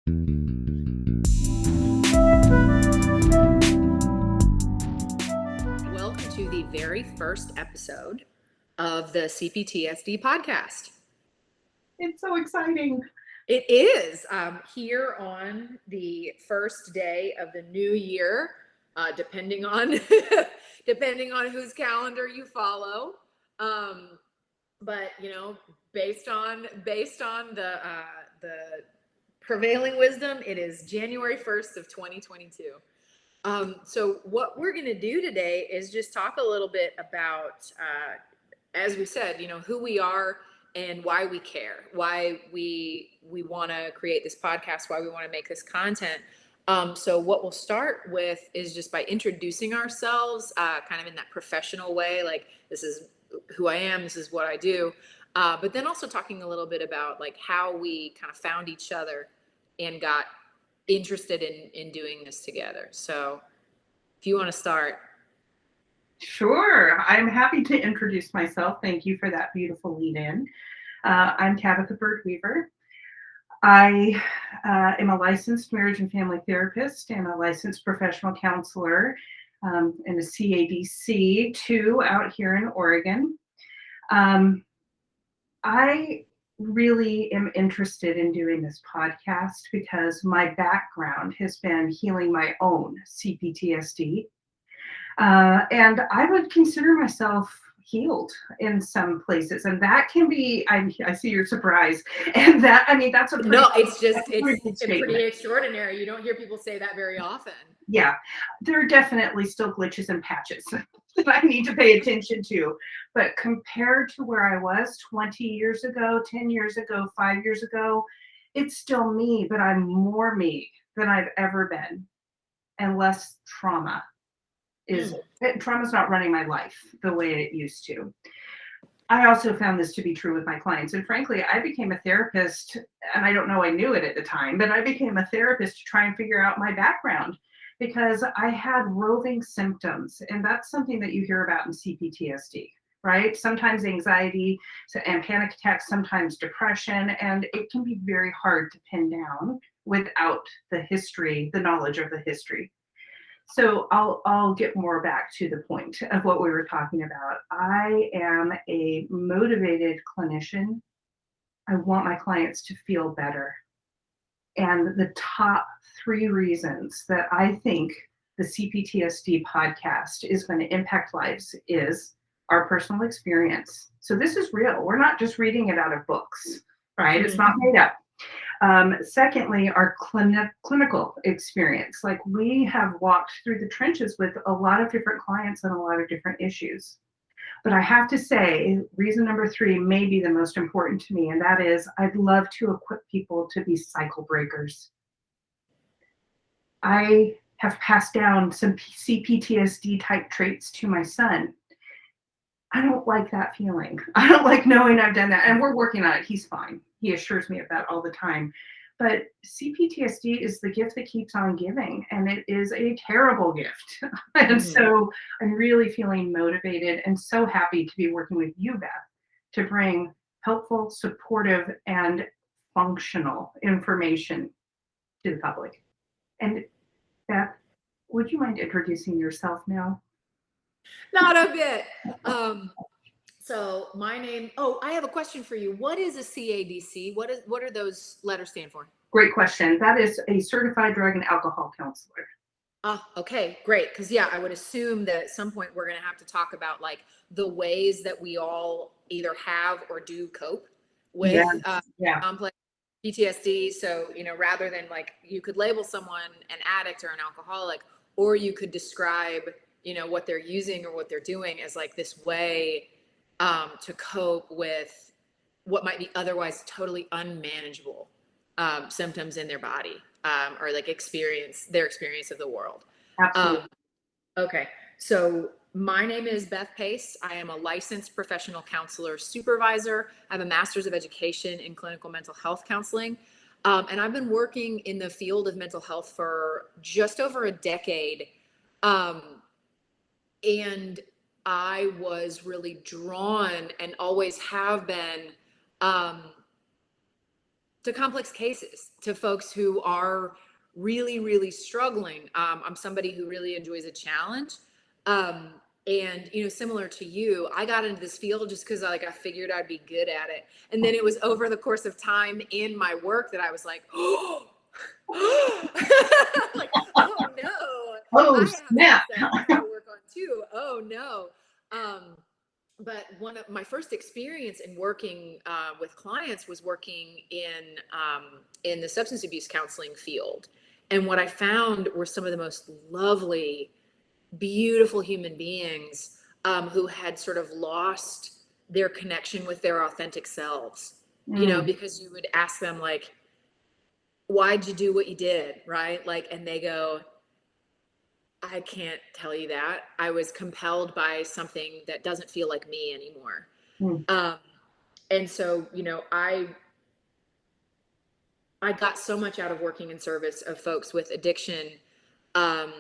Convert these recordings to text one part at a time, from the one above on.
Welcome to the very first episode of the CPTSD podcast. It's so exciting. It is here on the first day of the new year, depending on depending on whose calendar you follow. But you know, based on the prevailing wisdom, it is January 1st of 2022. So what we're going to do today is just talk a little bit about, as we said, you know, who we are and why we care, why we want to create this podcast, why we want to make this content. So what we'll start with is just by introducing ourselves, kind of in that professional way, like this is who I am, this is what I do. But then also talking a little bit about like how we kind of found each other and got interested in doing this together. So if you want to start. Sure. I'm happy to introduce myself. Thank you for that beautiful lead in. I'm Tabatha Weaver. I am a licensed marriage and family therapist and a licensed professional counselor and a CADC too out here in Oregon. I really am interested in doing this podcast because my background has been healing my own CPTSD. And I would consider myself healed in some places, and that can be, I see your surprise, and that, I mean, that's a pretty, no, it's pretty extraordinary. You don't hear people say that very often. Yeah, there are definitely still glitches and patches that I need to pay attention to, but compared to where I was 20 years ago, 10 years ago, 5 years ago, it's still me, but I'm more me than I've ever been, and less trauma. Trauma's not running my life the way it used to. I also found this to be true with my clients. And frankly, I became a therapist, and I don't know I knew it at the time, but I became a therapist to try and figure out my background because I had roving symptoms. And that's something that you hear about in CPTSD, right? Sometimes anxiety and panic attacks, sometimes depression, and it can be very hard to pin down without the history, the knowledge of the history. So I'll get more back to the point of what we were talking about. I am a motivated clinician. I want my clients to feel better. And the top 3 reasons that I think the CPTSD podcast is going to impact lives is our personal experience. So this is real. We're not just reading it out of books, right? Mm-hmm. It's not made up. Secondly, our clinical experience. Like we have walked through the trenches with a lot of different clients and a lot of different issues. But I have to say, reason number 3 may be the most important to me, and that is I'd love to equip people to be cycle breakers. I have passed down some CPTSD type traits to my son. I don't like that feeling. I don't like knowing I've done that. And we're working on it. He's fine. He assures me of that all the time. But CPTSD is the gift that keeps on giving, and it is a terrible gift. And so I'm really feeling motivated and so happy to be working with you, Beth, to bring helpful, supportive, and functional information to the public. And Beth, would you mind introducing yourself now? Not a bit. So my name, I have a question for you. What is a CADC? What are those letters stand for? Great question. That is a certified drug and alcohol counselor. Okay, great. Because yeah, I would assume that at some point we're going to have to talk about like the ways that we all either have or do cope with complex PTSD. So, you know, rather than like you could label someone an addict or an alcoholic, or you could describe, you know, what they're using or what they're doing as like this way to cope with what might be otherwise totally unmanageable symptoms in their body or like their experience of the world. Absolutely. Okay. So my name is Beth Pace. I am a licensed professional counselor supervisor. I have a master's of education in clinical mental health counseling. And I've been working in the field of mental health for just over a decade. And I was really drawn and always have been to complex cases, to folks who are really, really struggling. I'm somebody who really enjoys a challenge. And, you know, similar to you, I got into this field just because I figured I'd be good at it. And then it was over the course of time in my work that I was like, oh, like, oh no, Oh, I have some snap. stuff I gotta work on too. Oh no. But one of my first experience in working with clients was working in the substance abuse counseling field. And what I found were some of the most lovely, beautiful human beings who had sort of lost their connection with their authentic selves. You know, because you would ask them like, why'd you do what you did? Right. Like, and they go, I can't tell you that. I was compelled by something that doesn't feel like me anymore. Mm. And so, you know, I got so much out of working in service of folks with addiction. Um,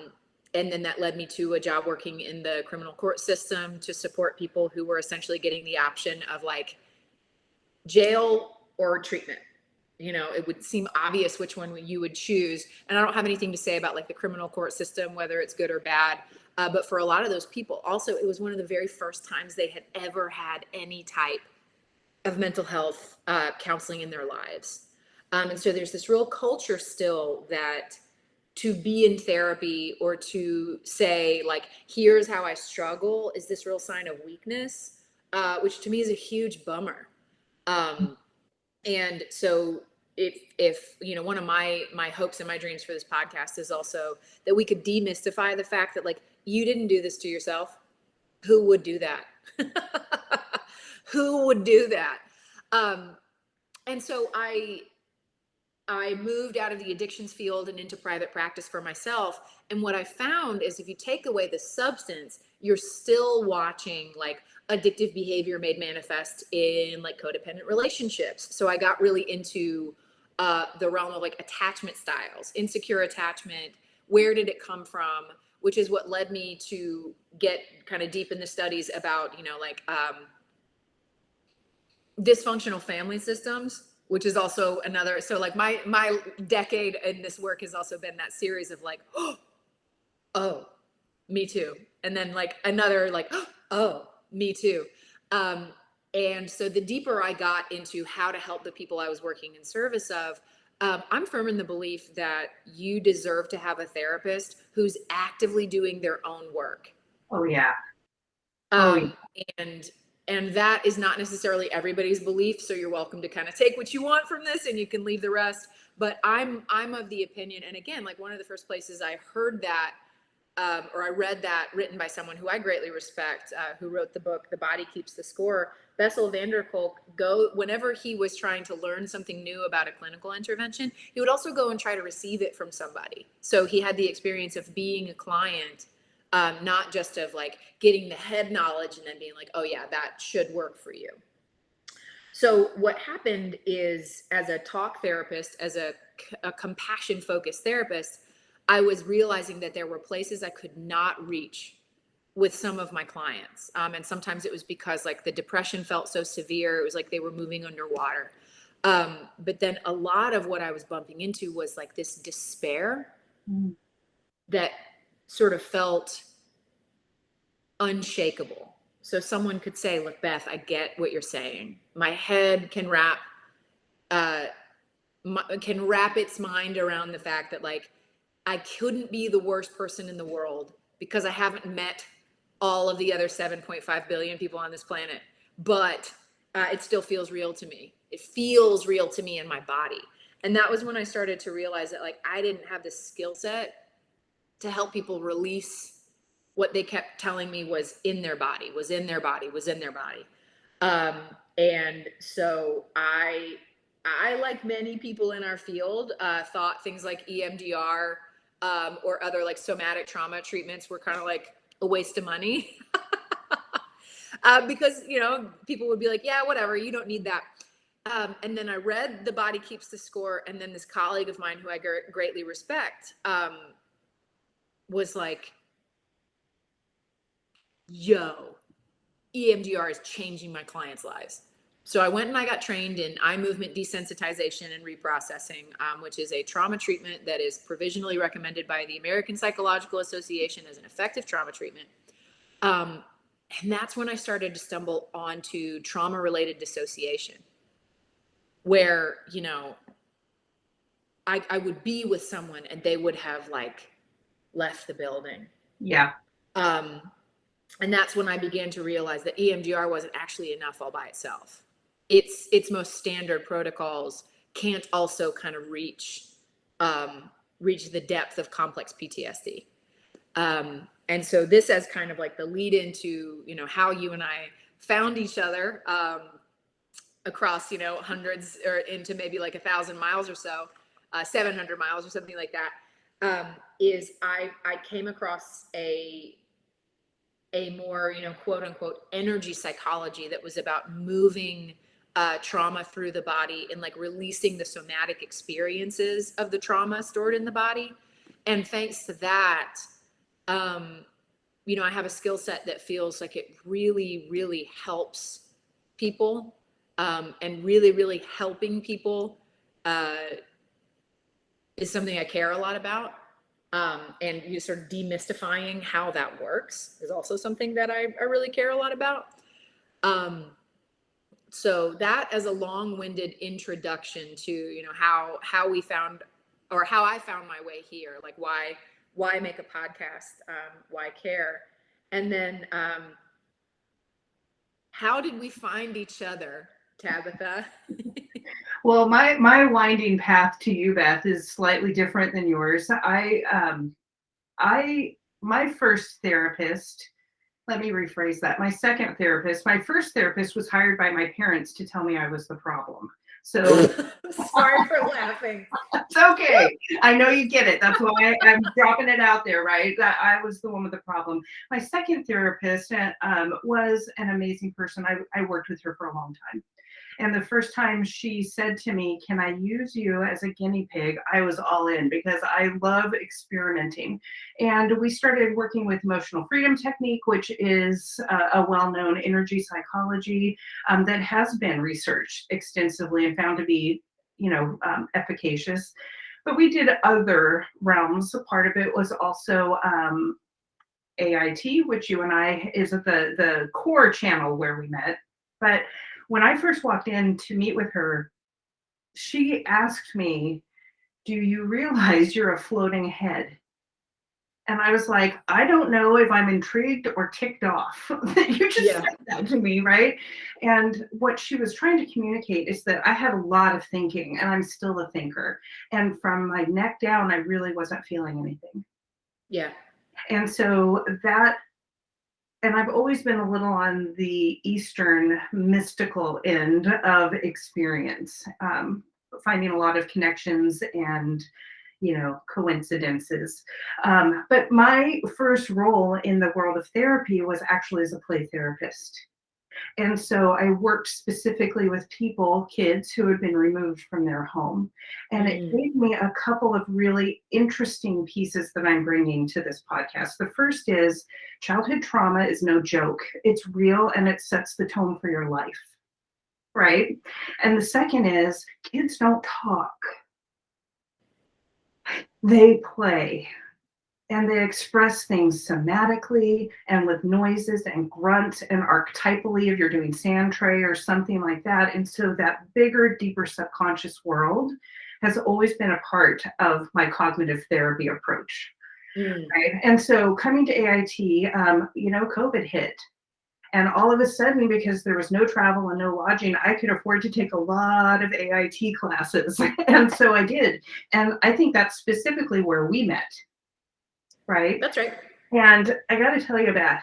and then that led me to a job working in the criminal court system to support people who were essentially getting the option of like jail or treatment. You know, it would seem obvious which one you would choose. And I don't have anything to say about like the criminal court system, whether it's good or bad. But for a lot of those people, also, it was one of the very first times they had ever had any type of mental health counseling in their lives. And so there's this real culture still that to be in therapy or to say like, here's how I struggle is this real sign of weakness, which to me is a huge bummer. And so if you know, one of my hopes and my dreams for this podcast is also that we could demystify the fact that like, you didn't do this to yourself. Who would do that? Who would do that? And so I moved out of the addictions field and into private practice for myself. And what I found is if you take away the substance, you're still watching like addictive behavior made manifest in like codependent relationships. So I got really into the realm of like attachment styles, insecure attachment. Where did it come from? Which is what led me to get kind of deep in the studies about, you know, like dysfunctional family systems, which is also another. So like my decade in this work has also been that series of like, oh, me too. And then like another like, oh, me too. And so the deeper I got into how to help the people I was working in service of, I'm firm in the belief that you deserve to have a therapist who's actively doing their own work. Oh yeah. Oh yeah. And that is not necessarily everybody's belief. So you're welcome to kind of take what you want from this and you can leave the rest. But I'm of the opinion, and again, like one of the first places I heard that or I read that written by someone who I greatly respect, who wrote the book, The Body Keeps the Score, Bessel van der Kolk, whenever he was trying to learn something new about a clinical intervention, he would also go and try to receive it from somebody. So he had the experience of being a client, not just of like getting the head knowledge and then being like, oh yeah, that should work for you. So what happened is, as a talk therapist, as a compassion focused therapist, I was realizing that there were places I could not reach with some of my clients. And sometimes it was because like the depression felt so severe. It was like they were moving underwater. But then a lot of what I was bumping into was like this despair that sort of felt unshakable. So someone could say, look, Beth, I get what you're saying. My head can wrap its mind around the fact that like, I couldn't be the worst person in the world because I haven't met all of the other 7.5 billion people on this planet, but it still feels real to me. It feels real to me in my body. And that was when I started to realize that like, I didn't have the skill set to help people release what they kept telling me was in their body, was in their body, was in their body. And so I, like many people in our field, thought things like EMDR or other like somatic trauma treatments were kind of like a waste of money. Because, you know, people would be like, yeah, whatever, you don't need that. And then I read The Body Keeps the Score. And then this colleague of mine who I greatly respect was like, yo, EMDR is changing my clients' lives. So I went and I got trained in eye movement desensitization and reprocessing, which is a trauma treatment that is provisionally recommended by the American Psychological Association as an effective trauma treatment. And that's when I started to stumble onto trauma-related dissociation, where, you know, I would be with someone and they would have like left the building. Yeah. And that's when I began to realize that EMDR wasn't actually enough all by itself. Its most standard protocols can't also kind of reach the depth of complex PTSD. And so this as kind of like the lead into, you know, how you and I found each other across, you know, hundreds or into maybe like 1,000 miles or so, 700 miles or something like that, is I came across a more, you know, quote unquote energy psychology that was about moving trauma through the body and like releasing the somatic experiences of the trauma stored in the body. And thanks to that, you know, I have a skill set that feels like it really, really helps people, and really, really helping people is something I care a lot about. And you sort of demystifying how that works is also something that I really care a lot about. So that as a long-winded introduction to, you know, how we found, or how I found my way here, like why make a podcast, why care, and then how did we find each other, Tabatha? Well, my winding path to you, Beth, is slightly different than yours. My first therapist, let me rephrase that. My first therapist was hired by my parents to tell me I was the problem. So sorry for laughing. It's okay. I know you get it. That's why I'm dropping it out there, right? That I was the one with the problem. My second therapist was an amazing person. I worked with her for a long time. And the first time she said to me, "Can I use you as a guinea pig?" I was all in because I love experimenting. And we started working with emotional freedom technique, which is a well-known energy psychology that has been researched extensively and found to be, you know, efficacious. But we did other realms. Part of it was also AIT, which you and I is the core channel where we met. But when I first walked in to meet with her, she asked me, "Do you realize you're a floating head?" And I was like, I don't know if I'm intrigued or ticked off that you just said that to me, right? And what she was trying to communicate is that I had a lot of thinking and I'm still a thinker. And from my neck down, I really wasn't feeling anything. Yeah. And so that, and I've always been a little on the Eastern mystical end of experience, finding a lot of connections and, you know, coincidences. But my first role in the world of therapy was actually as a play therapist. And so I worked specifically with people, kids who had been removed from their home. And it gave me a couple of really interesting pieces that I'm bringing to this podcast. The first is childhood trauma is no joke. It's real and it sets the tone for your life, right? And the second is kids don't talk. They play. And they express things somatically and with noises and grunts and archetypally if you're doing sand tray or something like that. And so that bigger, deeper subconscious world has always been a part of my cognitive therapy approach. Right? And so coming to AIT, you know, COVID hit. And all of a sudden, because there was no travel and no lodging, I could afford to take a lot of AIT classes. And so I did. And I think that's specifically where we met. Right? That's right. And I got to tell you, Beth,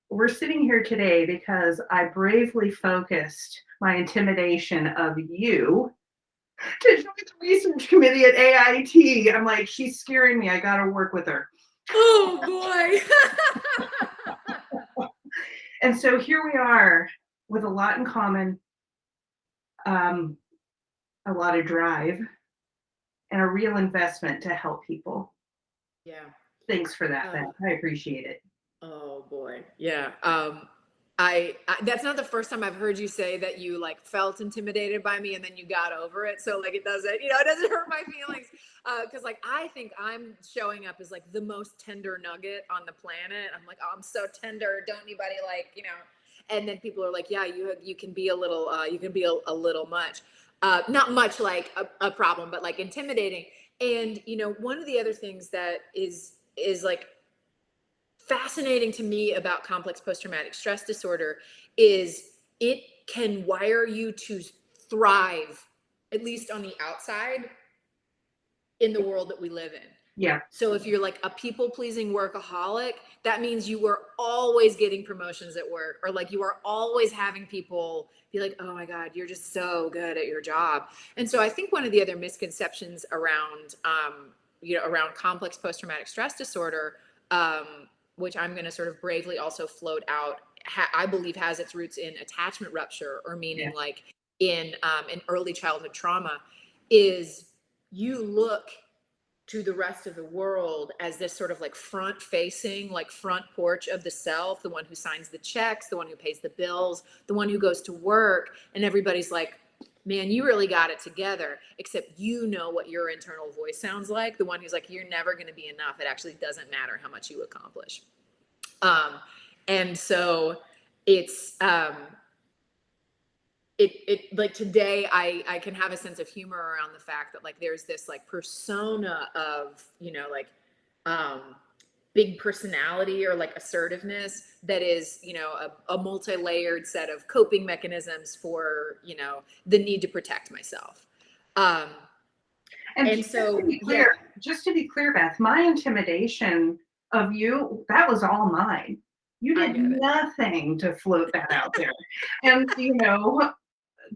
we're sitting here today because I bravely focused my intimidation of you to join the research committee at AIT. I'm like, she's scaring me. I got to work with her. Oh, boy. And so here we are with a lot in common, a lot of drive, and a real investment to help people. Yeah. Thanks for that, Beth. I appreciate it. Oh boy. Yeah. That's not the first time I've heard you say that you like felt intimidated by me and then you got over it. So like it doesn't, it doesn't hurt my feelings. Cause like, I think I'm showing up as like the most tender nugget on the planet. I'm like, oh, I'm so tender. Don't anybody like, and then people are like, yeah, you can be a little, a little much, not much like a problem, but like intimidating. And, one of the other things that is like fascinating to me about complex post-traumatic stress disorder is it can wire you to thrive, at least on the outside, in the world that we live in. Yeah. So if you're like a people-pleasing workaholic, that means you were always getting promotions at work, or like you are always having people be like, oh my God, you're just so good at your job. And so I think one of the other misconceptions around, around complex post-traumatic stress disorder, which I'm going to sort of bravely also float out, I believe has its roots in attachment rupture, or meaning like in early childhood trauma, is you look to the rest of the world as this sort of like front facing, like front porch of the self, the one who signs the checks, the one who pays the bills, the one who goes to work. And everybody's like, man, you really got it together, except what your internal voice sounds like, the one who's like, you're never going to be enough. It actually doesn't matter how much you accomplish. And so it's, it like today I can have a sense of humor around the fact that like there's this like persona of big personality or like assertiveness that is a multi-layered set of coping mechanisms for the need to protect myself. And so just to be clear, Beth, my intimidation of you, that was all mine. You did nothing to float that out there. And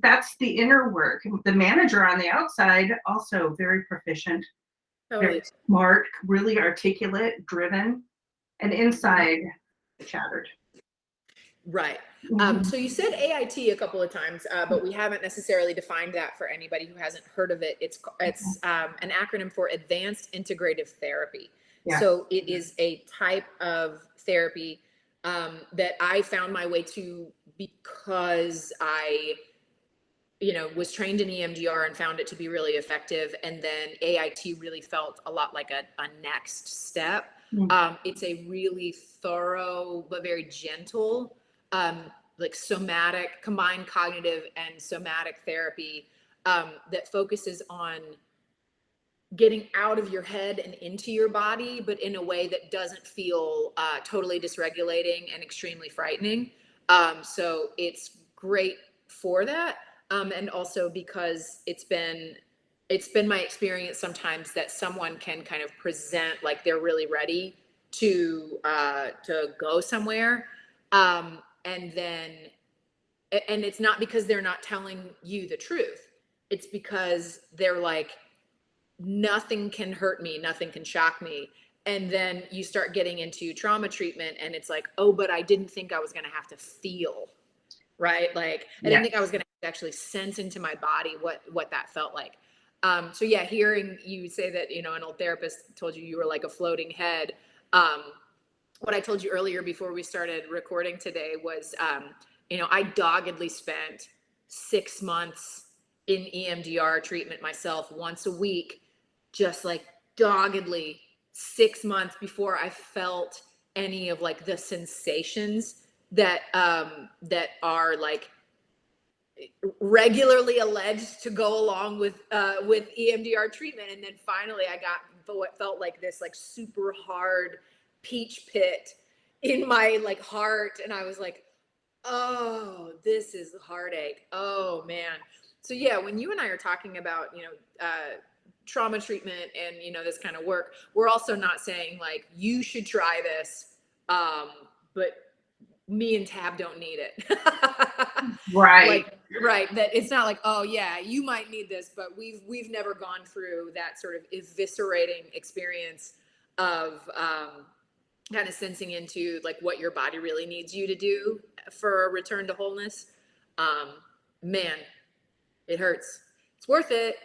that's the inner work. The manager on the outside, also very proficient, very smart, really articulate, driven, and inside shattered. Right. So you said AIT a couple of times, but we haven't necessarily defined that for anybody who hasn't heard of it. It's an acronym for Advanced Integrative Therapy. Yeah. So it is a type of therapy that I found my way to because I was trained in EMDR and found it to be really effective. And then AIT really felt a lot like a next step. It's a really thorough, but very gentle, like somatic, combined cognitive and somatic therapy that focuses on getting out of your head and into your body, but in a way that doesn't feel totally dysregulating and extremely frightening. So it's great for that. And also because it's been my experience sometimes that someone can kind of present like they're really ready to go somewhere. And it's not because they're not telling you the truth. It's because they're like, nothing can hurt me, nothing can shock me. And then you start getting into trauma treatment and it's like, oh, but I didn't think I was going to have to feel, right? Like I didn't think I was going to actually sense into my body what that felt like. So yeah, hearing you say that, an old therapist told you were like a floating head. What I told you earlier before we started recording today was, I doggedly spent 6 months in EMDR treatment myself once a week, just like doggedly 6 months before I felt any of like the sensations that are like regularly alleged to go along with EMDR treatment. And then finally I got what felt like this like super hard peach pit in my like heart. And I was like, oh, this is heartache. Oh man. So yeah, when you and I are talking about, trauma treatment and, this kind of work, we're also not saying like, you should try this. But me and Tab don't need it. Right. Right. That it's not like, oh yeah, you might need this, but we've never gone through that sort of eviscerating experience of kind of sensing into like what your body really needs you to do for a return to wholeness. Man, it hurts. It's worth it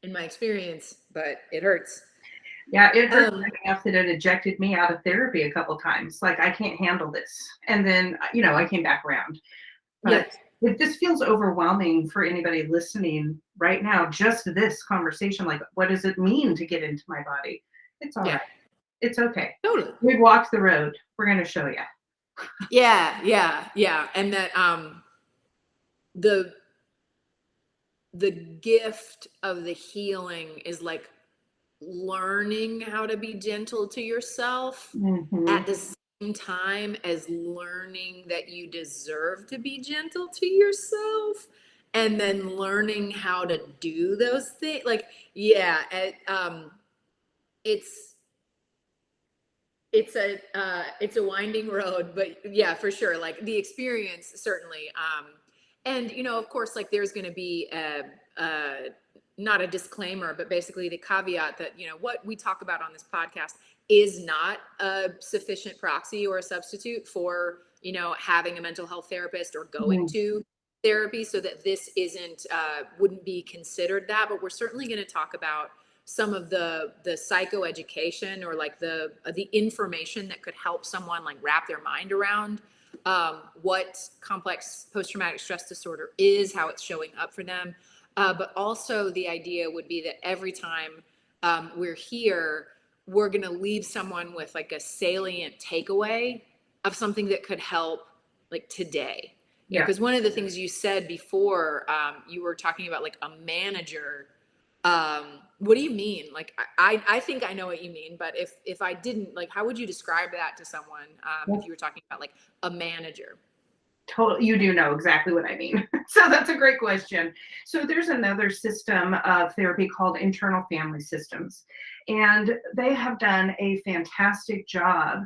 in my experience, but it hurts. Yeah, it hurt Um, enough that it ejected me out of therapy a couple times. Like, I can't handle this. And then, I came back around. But yes. if this feels overwhelming for anybody listening right now, just this conversation, like, what does it mean to get into my body? It's all Yeah, right. It's okay. totally. We've walked the road. We're going to show you. Yeah, yeah, yeah. And that the the gift of the healing is like learning how to be gentle to yourself Mm-hmm. at the same time as learning that you deserve to be gentle to yourself, and then learning how to do those things. Like, yeah, it's it's a winding road, but yeah, for sure, like the experience certainly. And of course, like there's going to be not a disclaimer, but basically the caveat that what we talk about on this podcast is not a sufficient proxy or a substitute for having a mental health therapist or going Mm-hmm. to therapy, so that this isn't wouldn't be considered that. But we're certainly going to talk about some of the psychoeducation, or like the information that could help someone like wrap their mind around what complex post-traumatic stress disorder is, how it's showing up for them. But also the idea would be that every time we're here, we're going to leave someone with like a salient takeaway of something that could help like today. Yeah. Because one of the things you said before, you were talking about like a manager. What do you mean? Like, I think I know what you mean, but if I didn't, like, how would you describe that to someone, if you were talking about like a manager? Totally, you do know exactly what I mean. So that's a great question. So there's another system of therapy called internal family systems, and they have done a fantastic job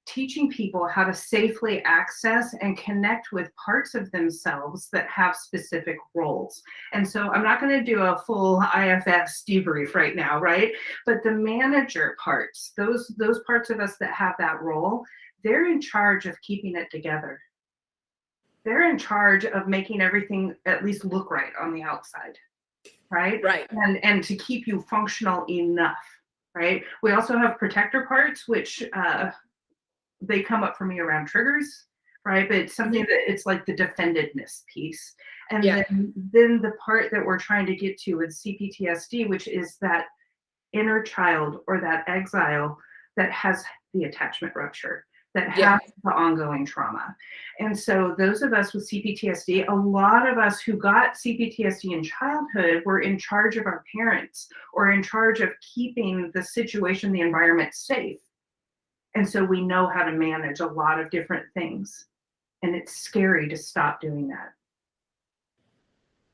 teaching people how to safely access and connect with parts of themselves that have specific roles. And so I'm not going to do a full IFS debrief right now, right? But the manager parts, those parts of us that have that role, they're in charge of keeping it together. They're in charge of making everything at least look right on the outside, right? Right. And to keep you functional enough, right? We also have protector parts, which they come up for me around triggers, right? But it's something Mhm. that it's like the defendedness piece. And Yeah. then the part that we're trying to get to with CPTSD, which is that inner child or that exile that has the attachment rupture, that Yeah. has the ongoing trauma. And so those of us with CPTSD, a lot of us who got CPTSD in childhood were in charge of our parents or in charge of keeping the situation, the environment safe. And so we know how to manage a lot of different things. And it's scary to stop doing that,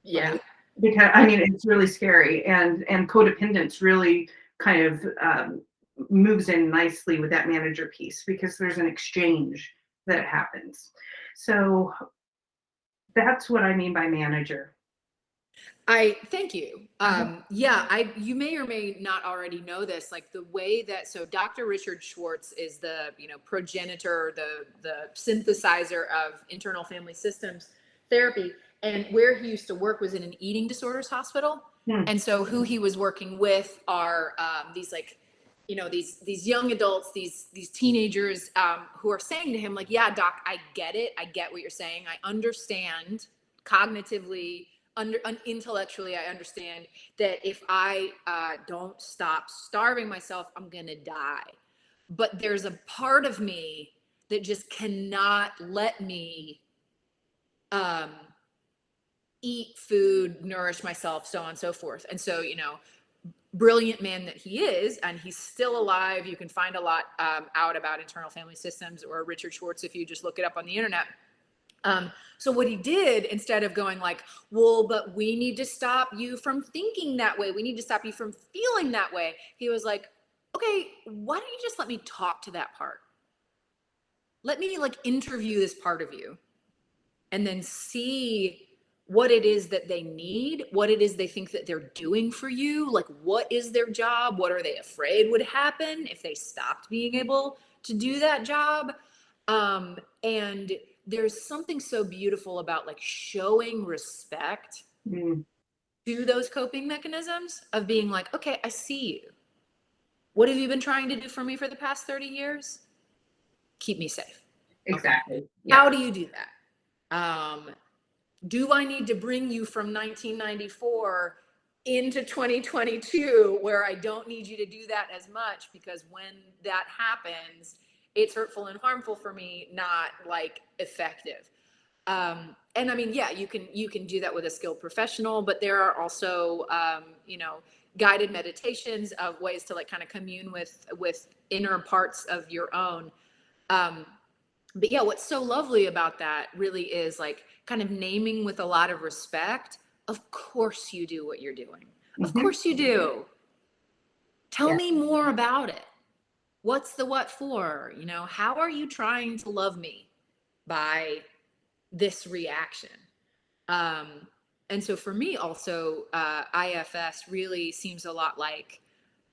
Yeah. right? Because I mean, it's really scary, and codependence really kind of moves in nicely with that manager piece because there's an exchange that happens. So that's what I mean by manager. I thank you. Yeah, you may or may not already know this. Like the way that Dr. Richard Schwartz is the progenitor, the synthesizer of internal family systems therapy, and where he used to work was in an eating disorders hospital. Hmm. And so who he was working with are these like these young adults, these teenagers who are saying to him like, yeah, doc, I get it, I get what you're saying, I understand cognitively, intellectually, I understand that if I don't stop starving myself, I'm gonna die. But there's a part of me that just cannot let me um, eat food, nourish myself, so on and so forth. And so, brilliant man that he is, and he's still alive. You can find a lot out about internal family systems or Richard Schwartz if you just look it up on the internet. So what he did, instead of going like, well, but we need to stop you from thinking that way, we need to stop you from feeling that way, he was like, okay, why don't you just let me talk to that part? Let me like interview this part of you and then see what it is that they need, what it is they think that they're doing for you. Like, what is their job? What are they afraid would happen if they stopped being able to do that job? And there's something so beautiful about like showing respect Hmm. to those coping mechanisms of being like, okay, I see you. What have you been trying to do for me for the past 30 years? Keep me safe. Exactly. Okay. Yeah. How do you do that? Do I need to bring you from 1994 into 2022 where I don't need you to do that as much, because when that happens, it's hurtful and harmful for me, not like effective. And I mean, yeah, you can do that with a skilled professional, but there are also, guided meditations of ways to like kind of commune with inner parts of your own. But yeah, what's so lovely about that really is like kind of naming with a lot of respect. Of course you do what you're doing. Of course you do. Tell me more about it. What's the what for? How are you trying to love me by this reaction? And so for me also, IFS really seems a lot like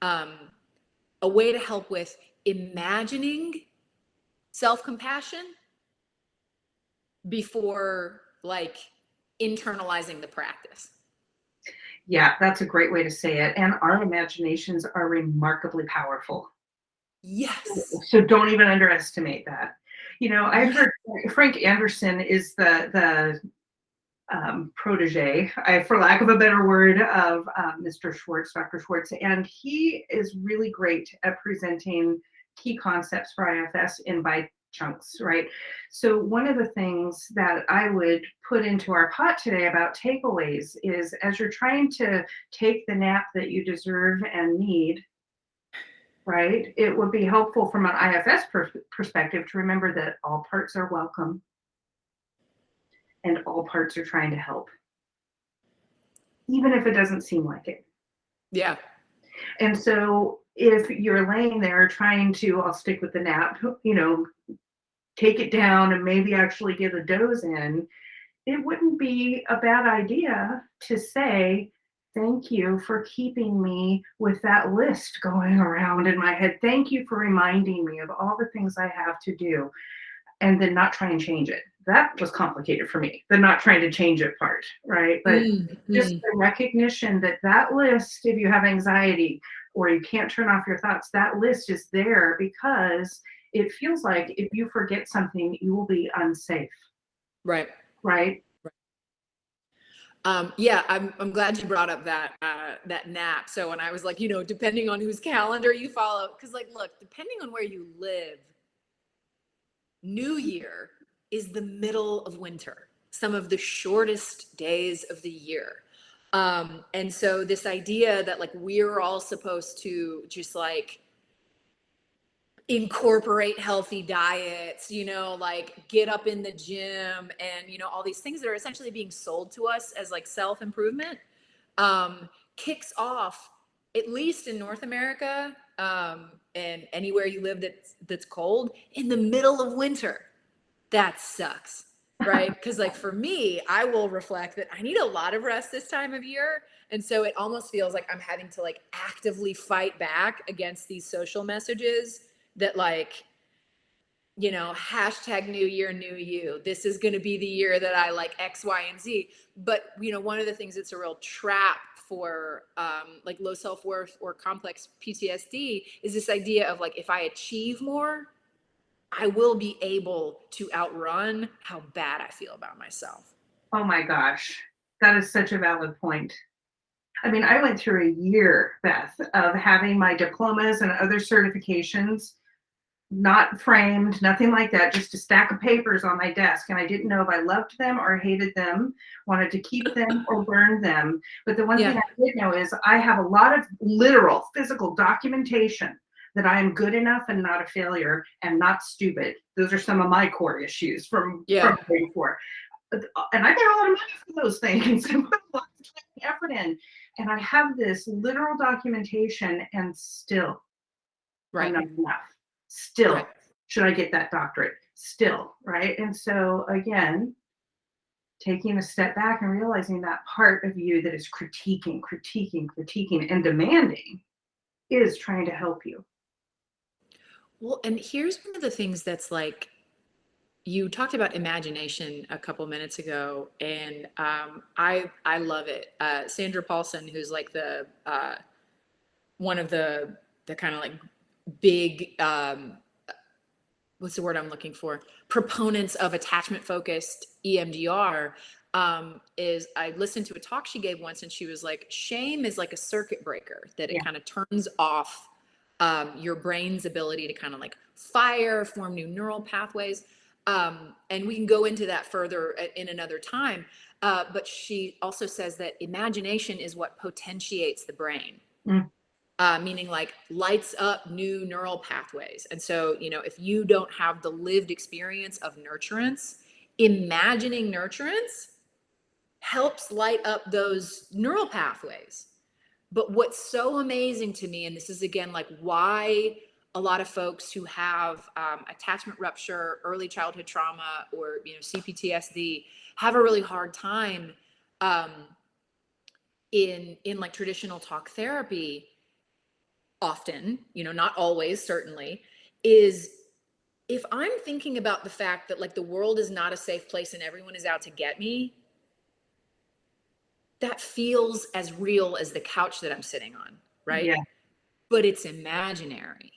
a way to help with imagining self-compassion before like internalizing the practice. Yeah, that's a great way to say it. And our imaginations are remarkably powerful. Yes. So don't even underestimate that. I've heard Frank Anderson is the protege, for lack of a better word, of Mr. Schwartz, Dr. Schwartz, and he is really great at presenting key concepts for IFS in by chunks, right? So one of the things that I would put into our pot today about takeaways is, as you're trying to take the nap that you deserve and need, right, it would be helpful from an IFS perspective to remember that all parts are welcome and all parts are trying to help, even if it doesn't seem like it. Yeah. And so if you're laying there trying to, I'll stick with the nap, take it down and maybe actually get a doze in, it wouldn't be a bad idea to say, thank you for keeping me with that list going around in my head. Thank you for reminding me of all the things I have to do, and then not try and change it. That was complicated for me, the not trying to change it part, right? But just the recognition that that list, if you have anxiety or you can't turn off your thoughts, that list is there because it feels like if you forget something, you will be unsafe. Right. Right. Yeah, I'm glad you brought up that nap. So when I was like, depending on whose calendar you follow, because like, look, depending on where you live, New Year is the middle of winter, some of the shortest days of the year. And so this idea that like we're all supposed to just like incorporate healthy diets, like get up in the gym and, all these things that are essentially being sold to us as like self-improvement, kicks off, at least in North America, and anywhere you live that's cold, in the middle of winter. That sucks, right? Because like for me, I will reflect that I need a lot of rest this time of year. And so it almost feels like I'm having to like actively fight back against these social messages that like, hashtag new year, new you. This is going to be the year that I like X, Y, and Z. But, one of the things that's a real trap for like low self-worth or complex PTSD is this idea of like, if I achieve more, I will be able to outrun how bad I feel about myself. Oh my gosh, that is such a valid point. I mean, I went through a year, Beth, of having my diplomas and other certifications not framed, nothing like that, just a stack of papers on my desk. And I didn't know if I loved them or hated them, wanted to keep them or burn them. But the one thing I did know is I have a lot of literal physical documentation that I am good enough and not a failure and not stupid. Those are some of my core issues from before. And I got a lot of money for those things and put a lot of time and effort in. And I have this literal documentation and still I'm not enough. Still, should I get that doctorate? Still, right? And so again, taking a step back and realizing that part of you that is critiquing, and demanding is trying to help you. Well, and here's one of the things that's like, you talked about imagination a couple minutes ago, and I love it. Sandra Paulson, who's like the one of the kind of like big, what's the word I'm looking for? Proponents of attachment focused EMDR, is I listened to a talk she gave once, and she was like, shame is like a circuit breaker, that it kind of turns off your brain's ability to kind of like fire, form new neural pathways. And we can go into that further in another time. But she also says that imagination is what potentiates the brain. Meaning like lights up new neural pathways. And so, you know, if you don't have the lived experience of nurturance, imagining nurturance helps light up those neural pathways. But what's so amazing to me, and this is again like why a lot of folks who have attachment rupture, early childhood trauma, or, you know, CPTSD have a really hard time in like traditional talk therapy, often, you know, not always, certainly, is if I'm thinking about the fact that like the world is not a safe place and everyone is out to get me, that feels as real as the couch that I'm sitting on, right? Yeah. But it's imaginary.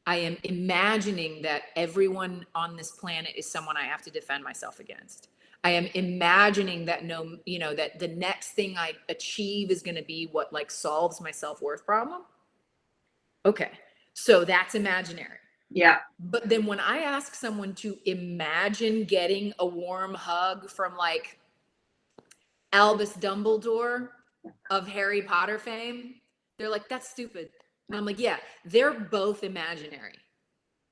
I am imagining that everyone on this planet is someone I have to defend myself against. I am imagining that that the next thing I achieve is going to be what like solves my self-worth problem. Okay, so that's imaginary. Yeah. But then when I ask someone to imagine getting a warm hug from like Albus Dumbledore of Harry Potter fame, they're like, that's stupid. And I'm like, yeah, they're both imaginary.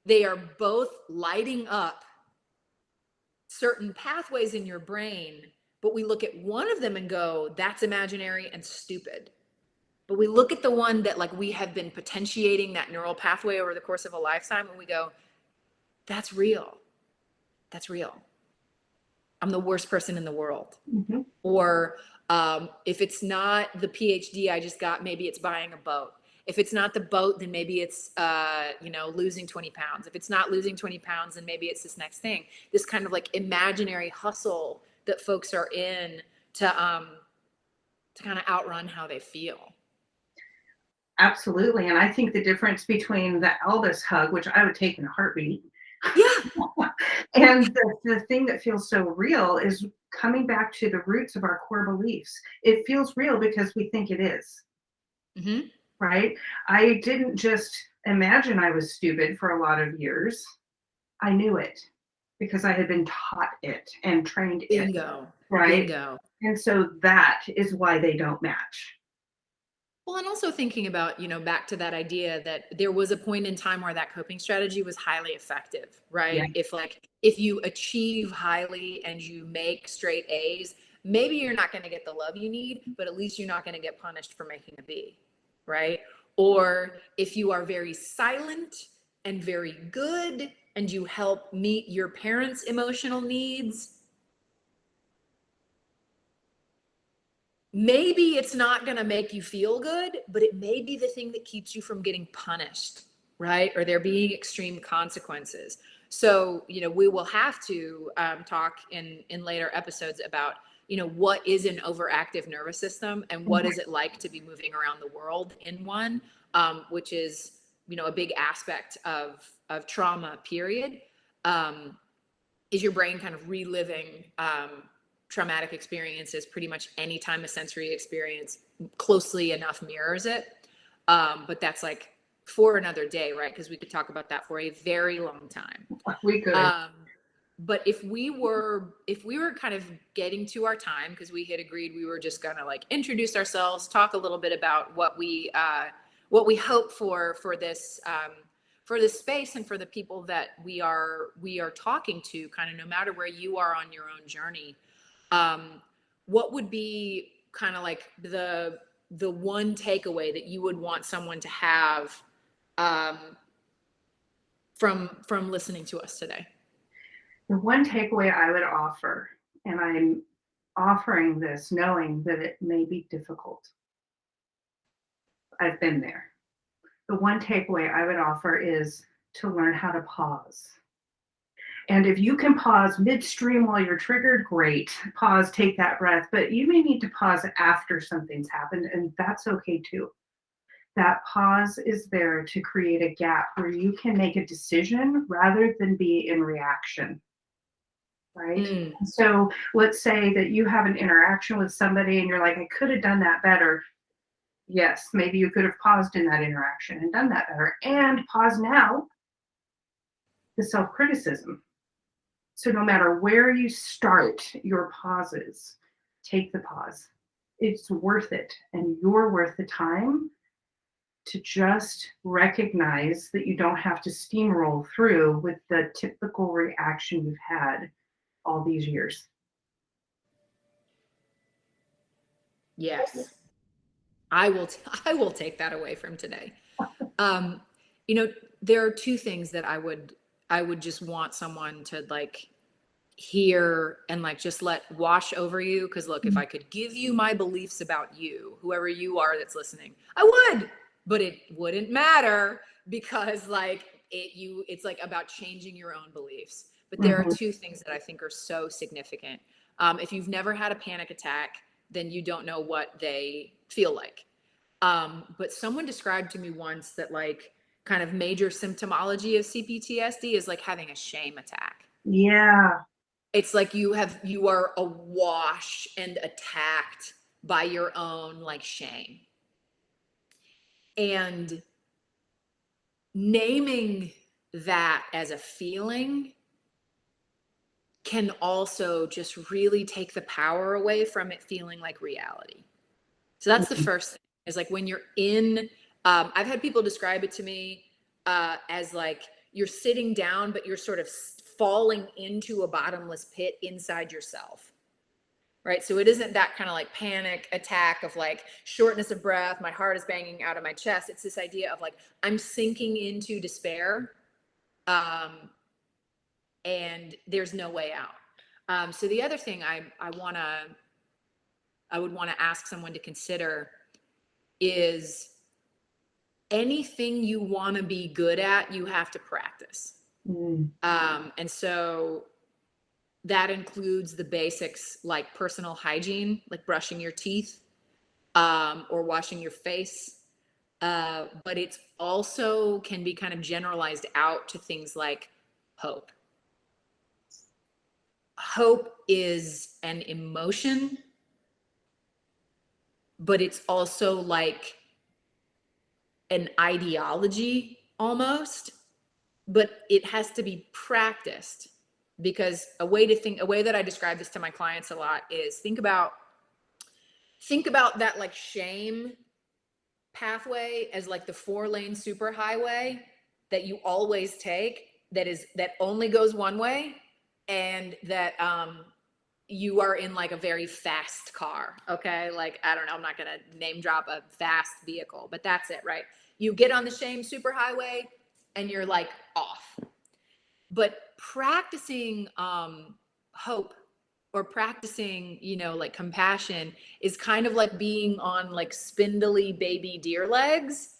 They are both lighting up certain pathways in your brain, but we look at one of them and go, that's imaginary and stupid. But we look at the one that like we have been potentiating that neural pathway over the course of a lifetime, and we go, that's real. That's real. I'm the worst person in the world. Mm-hmm. Or if it's not the PhD I just got, maybe it's buying a boat. If it's not the boat, then maybe it's, losing 20 pounds. If it's not losing 20 pounds, then maybe it's this next thing. This kind of like imaginary hustle that folks are in to kind of outrun how they feel. Absolutely. And I think the difference between the Elvis hug, which I would take in a heartbeat, Yeah. and the thing that feels so real is coming back to the roots of our core beliefs. It feels real because we think it is. Mm-hmm. Right? I didn't just imagine I was stupid for a lot of years. I knew it because I had been taught it and trained Bingo. it. Right? Bingo. And so that is why they don't match. Well, and also thinking about, back to that idea that there was a point in time where that coping strategy was highly effective, right? Yeah. If you achieve highly and you make straight A's, maybe you're not going to get the love you need, but at least you're not going to get punished for making a B, right? Or if you are very silent and very good and you help meet your parents' emotional needs, maybe it's not going to make you feel good, but it may be the thing that keeps you from getting punished, right? Or there being extreme consequences. So, we will have to talk in later episodes about, what is an overactive nervous system and what is it like to be moving around the world in one, which is, a big aspect of trauma, period. Is your brain kind of reliving traumatic experiences pretty much anytime a sensory experience closely enough mirrors it. But that's like for another day, right? Because we could talk about that for a very long time. We could. But if we were kind of getting to our time, because we had agreed we were just gonna like introduce ourselves, talk a little bit about what we hope for this space and for the people that we are talking to, kind of no matter where you are on your own journey. What would be kind of like the one takeaway that you would want someone to have from listening to us today? The one takeaway I would offer, and I'm offering this knowing that it may be difficult. I've been there. The one takeaway I would offer is to learn how to pause. And if you can pause midstream while you're triggered, great. Pause, take that breath. But you may need to pause after something's happened, and that's okay too. That pause is there to create a gap where you can make a decision rather than be in reaction, right? Mm. So let's say that you have an interaction with somebody and you're like, I could have done that better. Yes, maybe you could have paused in that interaction and done that better. And pause now, the self-criticism. So no matter where you start your pauses, take the pause. It's worth it. And you're worth the time to just recognize that you don't have to steamroll through with the typical reaction you've had all these years. Yes. I will I will take that away from today. Um, you know, there are two things that I would just want someone to like hear and like just let wash over you. Cause look, if I could give you my beliefs about you, whoever you are that's listening, I would, but it wouldn't matter because like it's like about changing your own beliefs. But there are Mhm. two things that I think are so significant. If you've never had a panic attack, then you don't know what they feel like. But someone described to me once that like kind of major symptomology of CPTSD is like having a shame attack. Yeah. It's like you are awash and attacked by your own like shame. And naming that as a feeling can also just really take the power away from it feeling like reality. So that's the first thing is like when you're in, I've had people describe it to me as like you're sitting down, but you're sort of falling into a bottomless pit inside yourself. Right. So it isn't that kind of like panic attack of like shortness of breath. My heart is banging out of my chest. It's this idea of like I'm sinking into despair. Um, and there's no way out. So the other thing I would want to ask someone to consider is anything you want to be good at, you have to practice. Mm. And so that includes the basics like personal hygiene, like brushing your teeth or washing your face. But it's also can be kind of generalized out to things like hope. Hope is an emotion, but it's also like an ideology almost, but it has to be practiced because a way that I describe this to my clients a lot is think about that like shame pathway as like the 4-lane superhighway that you always take that only goes one way and that you are in like a very fast car. Okay. Like, I don't know, I'm not going to name drop a fast vehicle, but that's it, right? You get on the shame superhighway and you're like off. But practicing hope or practicing, like compassion is kind of like being on like spindly baby deer legs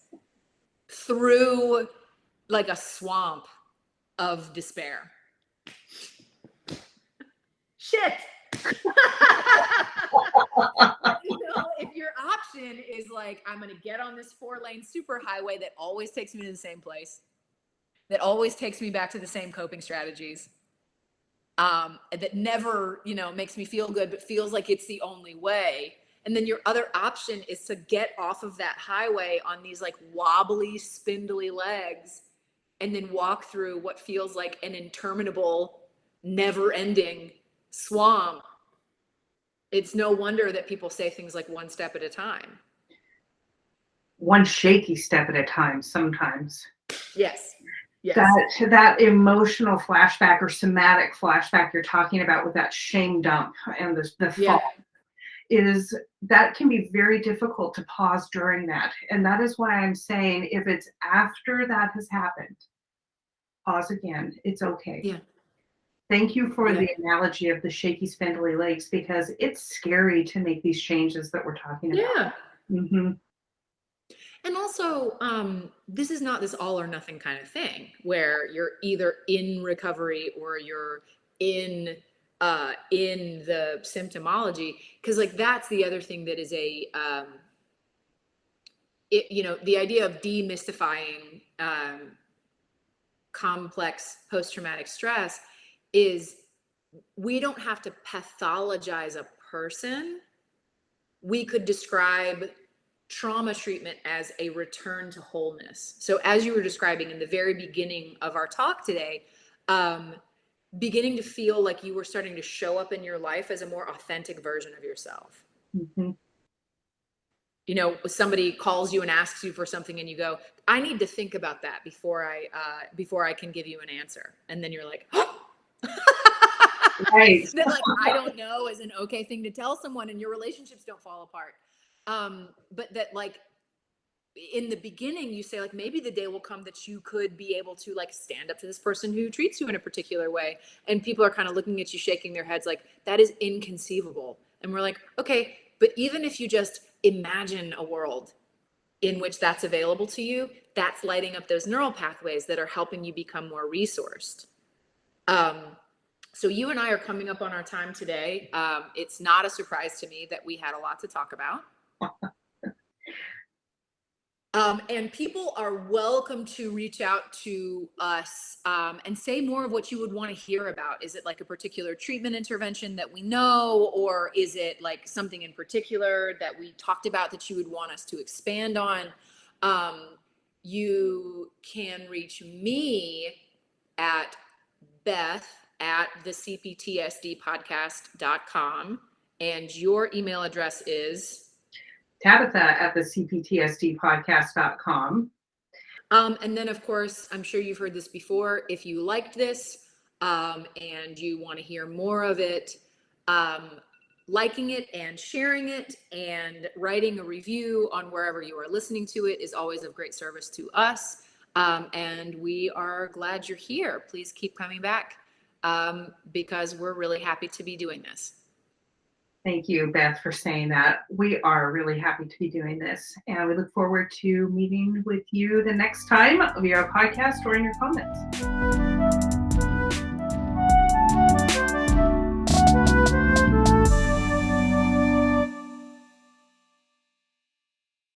through like a swamp of despair. Shit. If your option is like, I'm going to get on this 4-lane superhighway that always takes me to the same place, that always takes me back to the same coping strategies, that never, makes me feel good, but feels like it's the only way. And then your other option is to get off of that highway on these like wobbly, spindly legs and then walk through what feels like an interminable, never ending swamp. It's no wonder that people say things like one step at a time. One shaky step at a time sometimes. Yes. Yes. That emotional flashback or somatic flashback you're talking about with that shame dump and the fall is that can be very difficult to pause during that. And that is why I'm saying if it's after that has happened, pause again. It's okay. Yeah. Thank you for the analogy of the shaky, spindly legs because it's scary to make these changes that we're talking about. Yeah. Mm-hmm. And also, this is not this all or nothing kind of thing where you're either in recovery or you're in the symptomology. Cause like, that's the other thing that is the idea of demystifying complex post-traumatic stress is we don't have to pathologize a person. We could describe trauma treatment as a return to wholeness. So as you were describing in the very beginning of our talk today, beginning to feel like you were starting to show up in your life as a more authentic version of yourself. Mm-hmm. Somebody calls you and asks you for something and you go, I need to think about that before I can give you an answer. And then you're like, oh. Right. That, like, I don't know is an okay thing to tell someone, and your relationships don't fall apart. But that, like, in the beginning, you say, like, maybe the day will come that you could be able to, like, stand up to this person who treats you in a particular way. And people are kind of looking at you, shaking their heads like, that is inconceivable. And we're like, okay, but even if you just imagine a world in which that's available to you, that's lighting up those neural pathways that are helping you become more resourced. So you and I are coming up on our time today. It's not a surprise to me that we had a lot to talk about. And people are welcome to reach out to us and say more of what you would want to hear about. Is it like a particular treatment intervention that we know, or is it like something in particular that we talked about that you would want us to expand on? You can reach me at beth@thecptsdpodcast.com, and your email address is Tabatha@thecptsdpodcast.com. And then, of course, I'm sure you've heard this before. If you liked this and you want to hear more of it, liking it and sharing it and writing a review on wherever you are listening to it is always of great service to us. And we are glad you're here. Please keep coming back because we're really happy to be doing this. Thank you, Beth, for saying that. We are really happy to be doing this, and we look forward to meeting with you the next time via our podcast or in your comments.